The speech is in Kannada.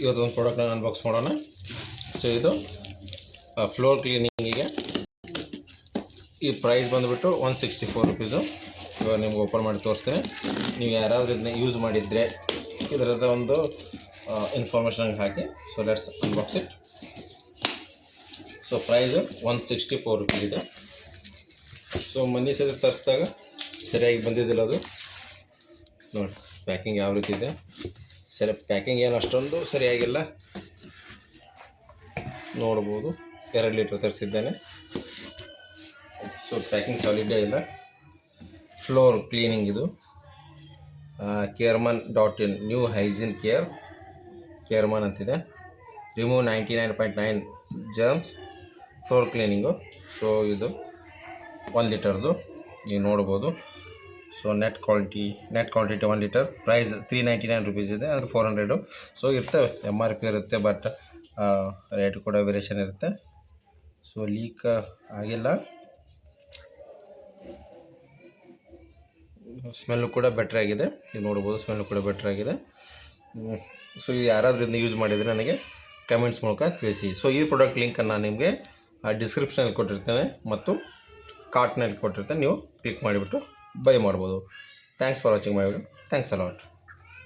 ಇವತ್ತೊಂದು ಪ್ರಾಡಕ್ಟ್ನ ಅನ್ಬಾಕ್ಸ್ ಮಾಡೋಣ. ಸೊ ಇದು ಫ್ಲೋರ್ ಕ್ಲೀನಿಂಗಿಗೆ ಈ ಪ್ರೈಸ್ ಬಂದುಬಿಟ್ಟು 164 ರುಪೀಸು. ಇವಾಗ ನಿಮ್ಗೆ ಓಪನ್ ಮಾಡಿ ತೋರಿಸ್ತೇನೆ. ನೀವು ಯಾರಾದರೂ ಇದನ್ನ ಯೂಸ್ ಮಾಡಿದರೆ ಇದರದ ಒಂದು information hockey. So let's unbox it. So price 164 rupees ಇದೆ. ಸೊ ಮನಿ ಸಹ ತರಿಸಿದಾಗ ಸರಿಯಾಗಿ ಬಂದಿದ್ದಿಲ್ಲ ಅದು. ನೋಡಿ ಪ್ಯಾಕಿಂಗ್ ಯಾವ ರೀತಿ ಇದೆ. ಪ್ಯಾಕಿಂಗ್ ಏನು ಅಷ್ಟೊಂದು ಸರಿಯಾಗಿಲ್ಲ, ನೋಡ್ಬೋದು. 2 ಲೀಟ್ರ್ ತರಿಸಿದ್ದೇನೆ. ಸೊ ಪ್ಯಾಕಿಂಗ್ ಸಾಲಿಡೇ ಇಲ್ಲ. ಫ್ಲೋರ್ ಕ್ಲೀನಿಂಗ್ ಇದು ಕೇರ್ಮನ್.in ನ್ಯೂ ಹೈಜೀನ್ ಕೇರ್ಮನ್ ಅಂತಿದೆ. Remove 99.9 germs floor cleaning. So ಇದು 1 ಲೀಟರ್ದು ನೀವು ನೋಡ್ಬೋದು. So net quantity 1 litre. Price 399 rupees ಇದೆ, ಅಂದರೆ 400. ಸೊ ಇರ್ತವೆ, MRP ಇರುತ್ತೆ, ಬಟ್ ರೇಟ್ ಕೂಡ ವೇರಿಯೇಷನ್ ಇರುತ್ತೆ. ಸೊ ಲೀಕ್ ಆಗಿಲ್ಲ. ಸ್ಮೆಲ್ಲು ಕೂಡ ಬೆಟ್ರ್ ಆಗಿದೆ, ನೀವು ನೋಡ್ಬೋದು. ಸ್ಮೆಲ್ಲು ಕೂಡ ಬೆಟ್ರ್ ಆಗಿದೆ. ಸೊ ಯಾರಾದರೂ ಇದನ್ನ ಯೂಸ್ ಮಾಡಿದರೆ ನನಗೆ ಕಮೆಂಟ್ಸ್ ಮೂಲಕ ತಿಳಿಸಿ. ಸೊ ಈ ಪ್ರಾಡಕ್ಟ್ ಲಿಂಕನ್ನು ನಾನು ನಿಮಗೆ ಡಿಸ್ಕ್ರಿಪ್ಷನಲ್ಲಿ ಕೊಟ್ಟಿರ್ತೇನೆ ಮತ್ತು ಕಾರ್ಟ್ನಲ್ಲಿ ಕೊಟ್ಟಿರ್ತೇನೆ. ನೀವು ಕ್ಲಿಕ್ ಮಾಡಿಬಿಟ್ಟು ಬೈ ಮಾಡ್ಬೋದು. Thanks for watching my video. Thanks a lot.